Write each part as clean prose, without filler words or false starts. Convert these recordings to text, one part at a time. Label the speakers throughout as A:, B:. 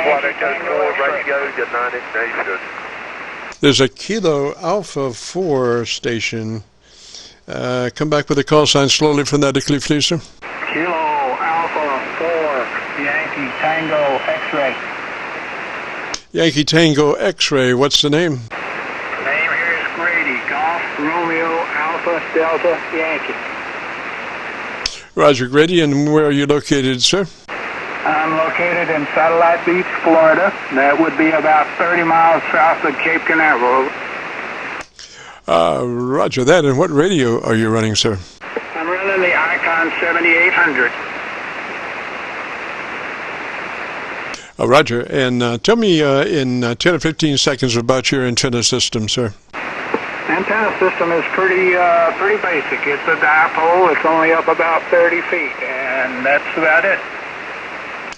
A: ready to go, good 9 Nation.
B: There's a Kilo Alpha 4 station. Come back with a call sign slowly phonetically, please, sir.
C: Kilo Alpha 4, Yankee Tango X-ray.
B: Yankee Tango X-ray, what's the name?
C: Name here is Grady, Golf Romeo Alpha Delta Yankee.
B: Roger, Grady, and where are you located, sir?
C: I'm located in Satellite Beach, Florida. That would be about 30 miles south of Cape Canaveral.
B: Roger that. And what radio are you running, sir?
C: I'm running the Icon 7800.
B: Roger. And tell me in 10 or 15 seconds about your antenna system, sir.
C: Antenna system is pretty basic. It's a dipole. It's only up about 30 feet, and that's about it.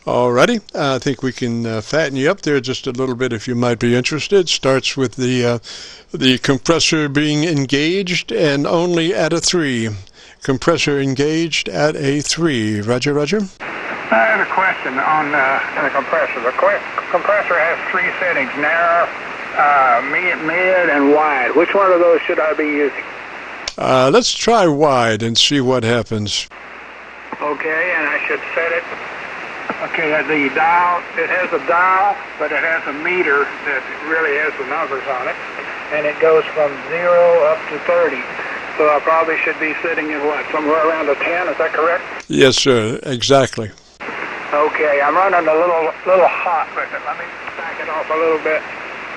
B: Alrighty, I think we can fatten you up there just a little bit if you might be interested. Starts with the compressor being engaged and only at a 3. Compressor engaged at a 3. Roger, roger.
C: I have a question on the compressor. The compressor has 3 settings: narrow, mid, and wide. Which one of those should I be using?
B: Let's try wide and see what happens.
C: Okay, and I should set it. Okay, the dial, it has a dial, but it has a meter that really has the numbers on it, and it goes from 0 up to 30. So I probably should be sitting in what, somewhere around a 10, is that correct?
B: Yes, sir, exactly.
C: Okay, I'm running a little hot with it. Let me back it off a little bit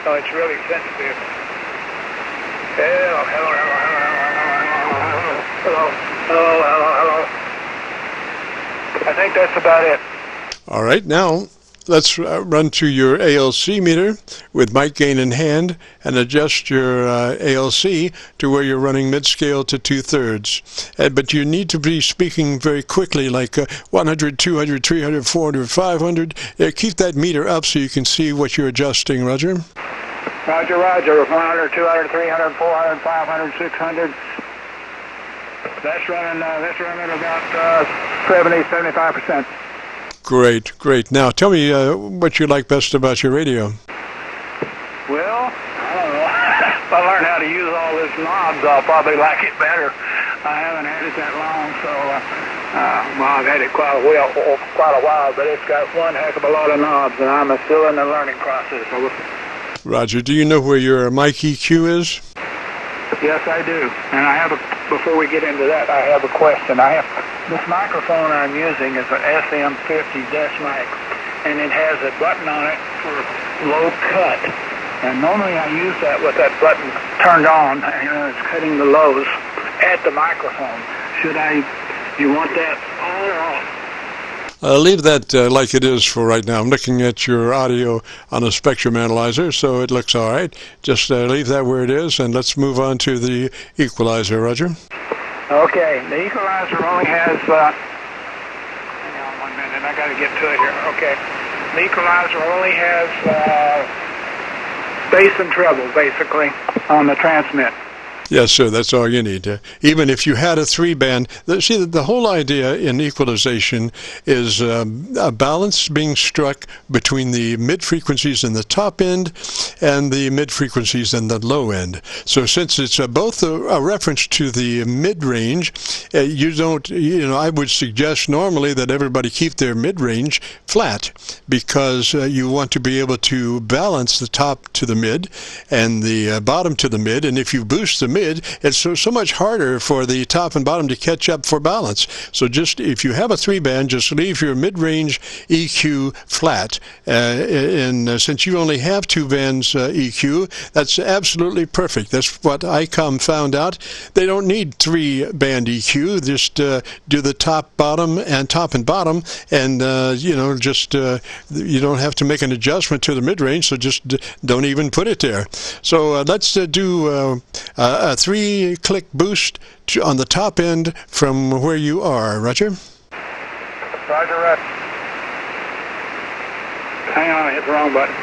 C: so it's really sensitive. Hello. I think that's about it.
B: All right, now let's run to your ALC meter with mic gain in hand and adjust your ALC to where you're running mid-scale to 2/3. But you need to be speaking very quickly, like 100, 200, 300, 400, 500. Keep that meter up so you can see what you're adjusting, Roger.
C: Roger, roger. 100, 200, 300, 400, 500, 600. That's running about 70, 75%.
B: Great, great. Now, tell me what you like best about your radio.
C: Well, I don't know. If I learn how to use all these knobs, I'll probably like it better. I haven't had it that long, so well, I've had it quite a while, but it's got one heck of a lot of knobs, and I'm still in the learning process.
B: Roger, do you know where your mic EQ is?
C: Yes, I do. And before we get into that, I have a question. This microphone I'm using is an SM50 desk mic, and it has a button on it for low cut. And normally I use that with that button turned on, and it's cutting the lows at the microphone. You want that on or off?
B: Leave that like it is for right now. I'm looking at your audio on a spectrum analyzer, so it looks all right. Just leave that where it is, and let's move on to the equalizer, Roger.
C: Okay, the equalizer only has, hang on 1 minute, I got to get to it here. Okay, the equalizer only has bass and treble, basically, on the transmit.
B: Yes, sir, that's all you need. Even if you had a 3-band, see, the whole idea in equalization is a balance being struck between the mid-frequencies in the top end and the mid-frequencies in the low end. So since it's both a reference to the mid-range, I would suggest normally that everybody keep their mid-range flat, because you want to be able to balance the top to the mid and the bottom to the mid, and if you boost the mid, it's so much harder for the top and bottom to catch up for balance. So just if you have a 3-band, just leave your mid-range EQ flat. And since you only have 2 bands EQ, that's absolutely perfect. That's what ICOM found out. They don't need 3-band EQ. Just do the top, bottom, and top and bottom, and you don't have to make an adjustment to the mid-range. So just don't even put it there. So let's do a 3-click boost on the top end from where you are. Roger?
C: Roger, Roger. Hang on, I hit the wrong button.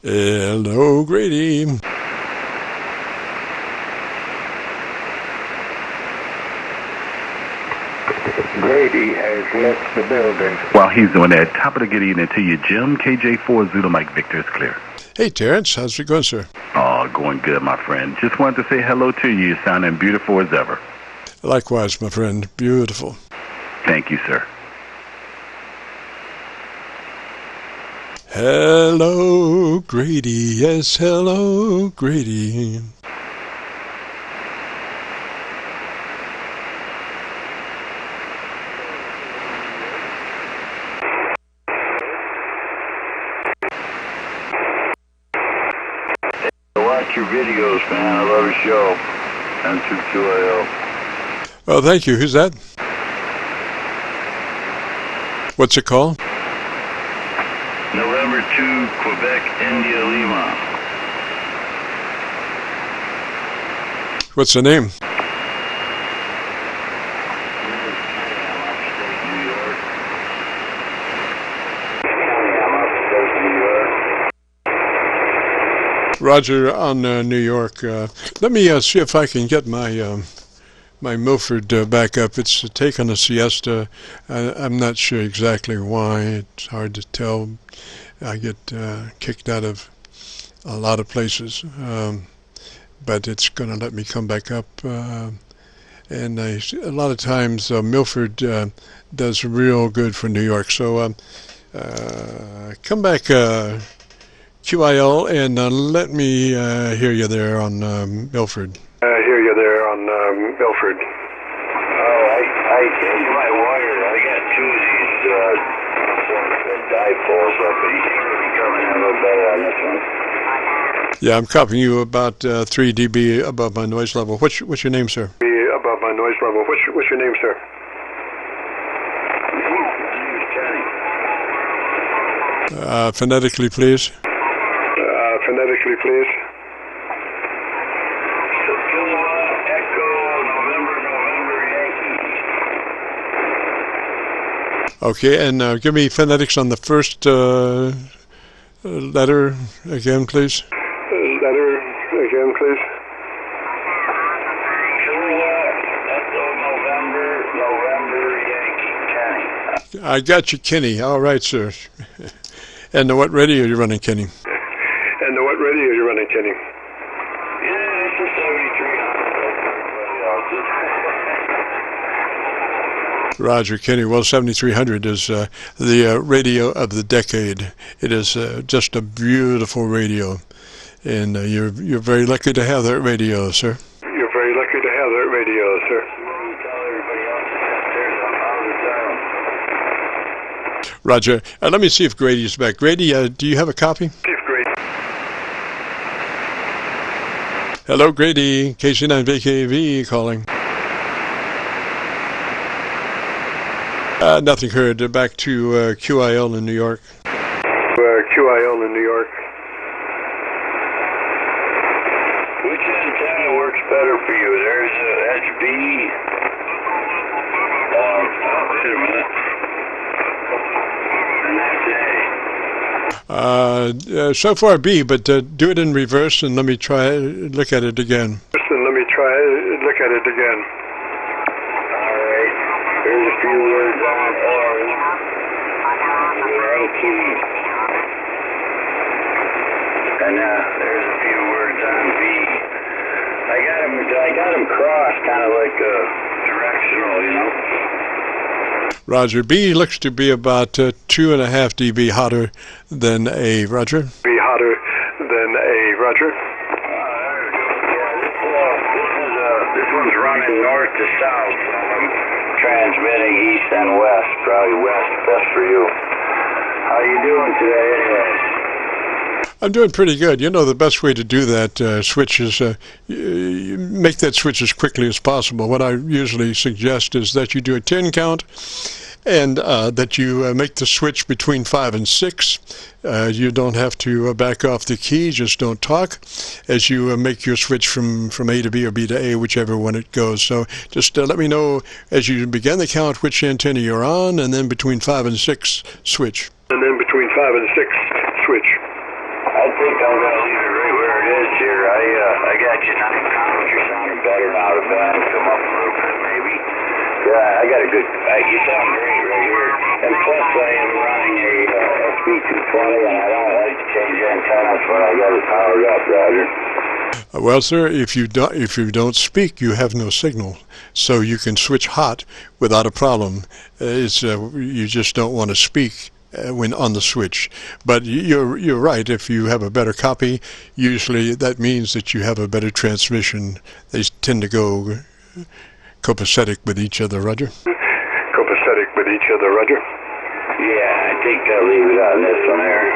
B: Hello, Grady.
D: Grady has left the building. While he's doing that, top of the good evening to you, Jim. KJ4 Mike Victor is clear.
B: Hey, Terrence. How's it going, sir?
D: Oh, going good, my friend. Just wanted to say hello to you. You're sounding beautiful as ever.
B: Likewise, my friend. Beautiful.
D: Thank you, sir.
B: Hello, Grady. Yes, hello, Grady.
E: Watch your videos, man. I love your show. N2QIL.
B: Oh, thank you. Who's that? What's it called?
E: November 2, Quebec, India, Lima.
B: What's the name? Roger on New York. Let me see if I can get my my Milford back up. It's taken a siesta. I'm not sure exactly why. It's hard to tell. I get kicked out of a lot of places, but it's going to let me come back up. And a lot of times Milford does real good for New York. So come back, QIL, and let me hear you there on Milford.
A: Milford.
E: Oh, I gave you my wire. I got two of these dipoles up, but you seem to be coming in a little better on this one.
B: Yeah, I'm copying you about 3 dB above my noise level. What's your name, sir?
A: Above my noise level. What's your name, sir?
E: My name is Kenny.
B: Phonetically, please.
A: Phonetically, please.
B: Okay, and give me phonetics on the first letter again, please.
A: Letter again, please.
E: November, Yankee, Kenny.
B: I got you, Kenny. All right, sir. And what radio are you running, Kenny?
A: And what radio are you running, Kenny?
E: Yeah, it's a 7300.
B: Roger, Kenny. Well, 7300 is the radio of the decade. It is just a beautiful radio, and you're very lucky to have that radio, sir.
A: You're very lucky to have that radio, sir.
B: Roger. Let me see if Grady's back. Grady, do you have a copy? Hello, Grady. KC9VKV calling. Nothing heard. Back to QIL in New York.
A: QIL in New York.
E: Which antenna works better for you? There's a HB. Wait a minute. And that's A.
B: So far B, but do it in reverse and let me try look at it again.
A: Look at it again.
E: Alright. There's a few words on A. And there's a few words on B. I got them crossed kind of like directional, you know?
B: Roger. B looks to be about 2.5 dB hotter than A. Roger.
A: Be hotter than A. Roger.
E: This one's running north to south. I'm transmitting east and west. Probably west, best for you. How you doing today, anyway?
B: I'm doing pretty good. You know, the best way to do that switch is you make that switch as quickly as possible. What I usually suggest is that you do a 10 count and that you make the switch between 5 and 6. You don't have to back off the key, just don't talk as you make your switch from A to B or B to A, whichever one it goes. So just let me know as you begin the count which antenna you're on, and then between 5 and 6 switch.
A: And then between 5 and 6 switch.
E: I think I'm going to leave it right where it is here. I got you 9 pounds. You're sounding better now. The band come up a little bit, maybe. Yeah, I got a good... you sound great right here. And plus, I am running a SB220, and I don't like to change antennas when I got it powered up, Roger.
B: Well, sir, if you don't speak, you have no signal, so you can switch hot without a problem. You just don't want to speak when on the switch. But you're right. If you have a better copy, usually that means that you have a better transmission. They tend to go copacetic with each other, Roger.
A: Copacetic with each other, Roger.
E: Yeah, I think I'll leave it on this one there.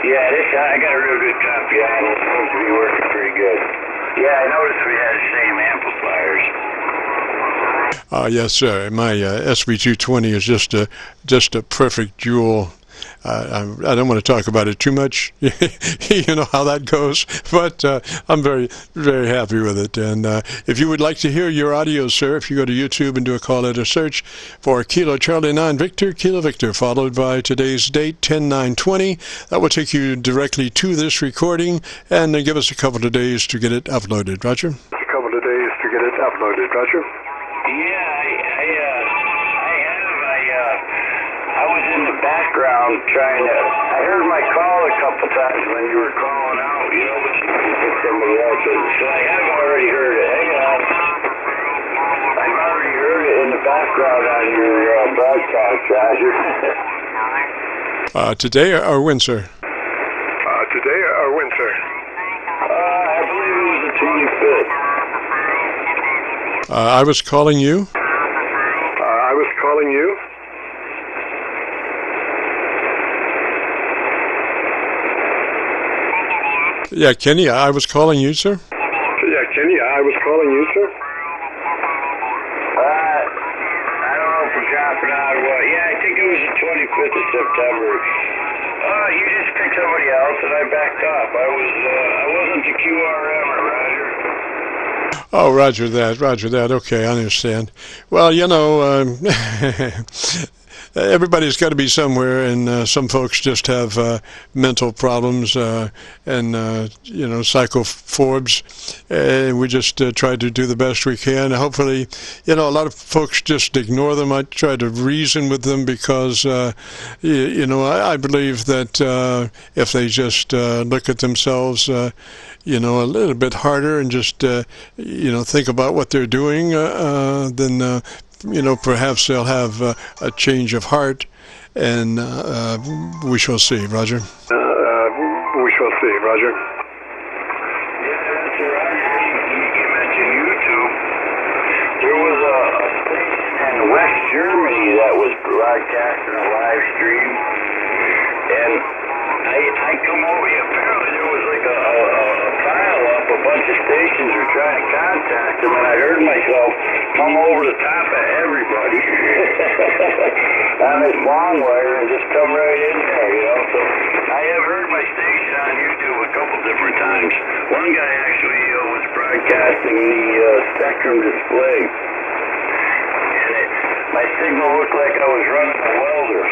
E: Yeah, I got a real good copy on it. It seems to be working pretty good. Yeah, I noticed we had the same amplifiers.
B: Yes, sir. My SB220 is just a perfect jewel. I don't want to talk about it too much. You know how that goes. But I'm very, very happy with it. And if you would like to hear your audio, sir, if you go to YouTube and do a call letter search for Kilo Charlie 9 Victor, Kilo Victor, followed by today's date, 10/9/20, that will take you directly to this recording and give us a couple of days to get it uploaded. Roger?
A: A couple of days to get it uploaded, Roger.
E: Yeah, I was in the background trying to... I heard my call a couple times when you were calling out, but you pick somebody else's. So I have already heard it. Hang on. I've already heard it in the background on your broadcast, Roger.
B: Today or when, sir?
A: Today or when, sir?
E: I believe it was the 25th.
B: I was calling you.
A: I was calling you.
B: Yeah, Kenny, I was calling you, sir.
A: Yeah, Kenny, I was calling you, sir.
E: I don't know if we're dropping out or what. Yeah, I think it was the 25th of September. You just picked somebody else, and I backed up. I wasn't the QRM-er, Roger.
B: Oh, roger that. Okay, I understand. Well, you know, everybody's got to be somewhere, and some folks just have mental problems and, you know, psychophobes. And we just try to do the best we can. Hopefully, you know, a lot of folks just ignore them. I try to reason with them because, you know, I believe that if they just look at themselves, you know, a little bit harder and just, you know, think about what they're doing, then you know, perhaps they'll have a change of heart, and we shall see, Roger.
A: We shall see, Roger.
E: Yeah, that's right. You mentioned YouTube. There was a station in West Germany that was broadcasting a live stream, and I come over here. Apparently there was like a pile-up. A bunch of stations were trying to contact them, and I heard myself come over the top of everybody on this long wire and just come right in there, you know. So I have heard my station on YouTube a couple different times. One guy actually was broadcasting the Spectrum display, and my signal looked like I was running a welder.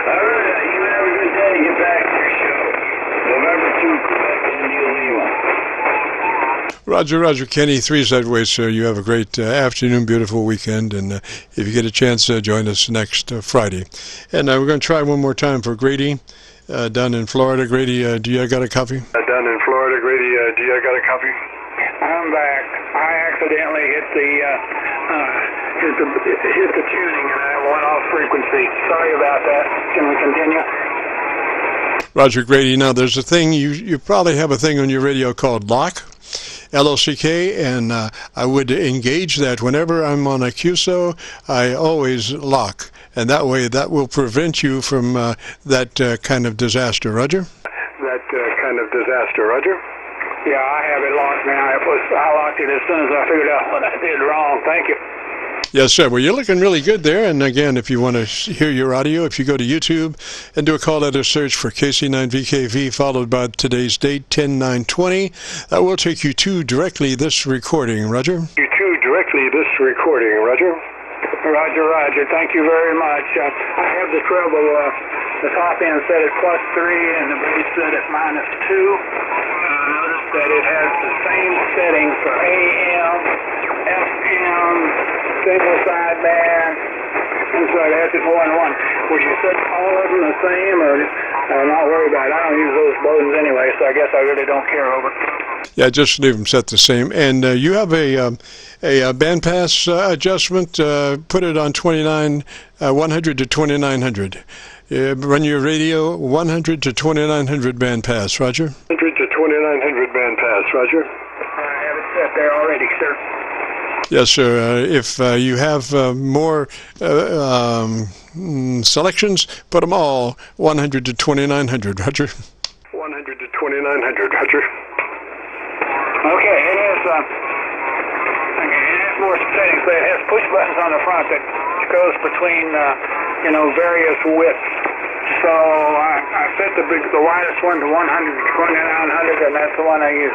E: All right, you have a good day. Get back to your show. November 2, Quebec, India, Lima.
B: Roger, Kenny, 3 sideways, sir. You have a great afternoon, beautiful weekend, and if you get a chance, join us next Friday. And we're going to try one more time for Grady down in Florida. Grady, do you got a copy?
A: Down in Florida, Grady, do you got a copy?
C: I'm back. I accidentally hit the tuning and I went off frequency. Sorry about that. Can we continue?
B: Roger, Grady. Now, there's a thing, you probably have a thing on your radio called LOCK, L-O-C-K, and I would engage that whenever I'm on a QSO. I always lock, and that way that will prevent you from that kind of disaster. Roger?
A: That kind of disaster, Roger?
C: Yeah, I have it locked now. I locked it as soon as I figured out what I did wrong. Thank you.
B: Yes, sir. Well, you're looking really good there. And again, if you want to hear your audio, if you go to YouTube and do a call letter search for KC9VKV, followed by today's date, 10/9/20, that will take you to directly this recording. Roger?
A: You to directly this recording, Roger?
C: Roger. Thank you very much. I have the trouble The top end set at +3 and the base set at -2. Notice that it has the same setting for AM, FM, single sideband, and so it has it more than one. Would you set all of them the same, or not worry about it? I don't use those modems anyway, so I guess I really don't care. Over.
B: Yeah, just leave them set the same. And you have a bandpass adjustment. Put it on 100 to 2900. Run your radio 100 to 2900 bandpass. Roger.
A: 100 to 2900 bandpass. Roger.
C: I have it set there already, sir.
B: Yes, sir. If you have more selections, put them all 100 to 2900. Roger.
A: 100 to 2900. Roger.
C: Okay, it has more settings, but it has push buttons on the front that goes between various widths. So I set the widest one to 100 to 2900, and that's the one I use.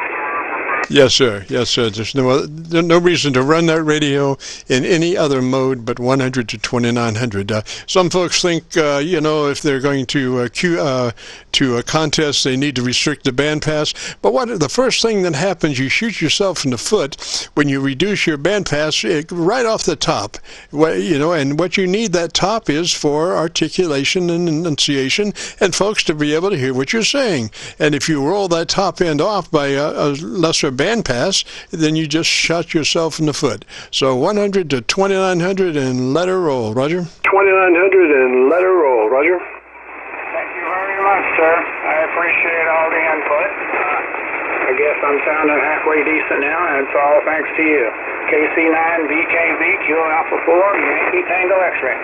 B: Yes, sir. Yes, sir. There's no reason to run that radio in any other mode but 100 to 2900. Some folks think, if they're going to a contest, they need to restrict the bandpass. But the first thing that happens, you shoot yourself in the foot when you reduce your bandpass right off the top. And what you need that top is for articulation and enunciation, and folks to be able to hear what you're saying. And if you roll that top end off by a lesser bandpass, then you just shot yourself in the foot. So 100 to 2900 and let her roll. Roger.
A: 2900 and let her roll. Roger.
C: Thank you very much, sir. I appreciate all the input. I guess I'm sounding halfway decent now, and it's all thanks to you. KC9VKV, Kilo Alpha 4, Yankee Tango X-ray.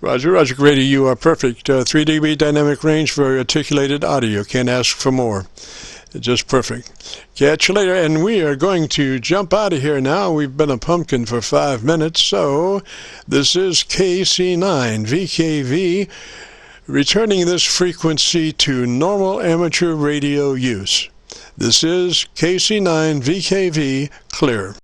B: Roger. Roger, Grady, you are perfect. 3 dB dynamic range for articulated audio. Can't ask for more. Just perfect. Catch you later. And we are going to jump out of here now. We've been a pumpkin for 5 minutes. So this is KC9VKV returning this frequency to normal amateur radio use. This is KC9VKV clear.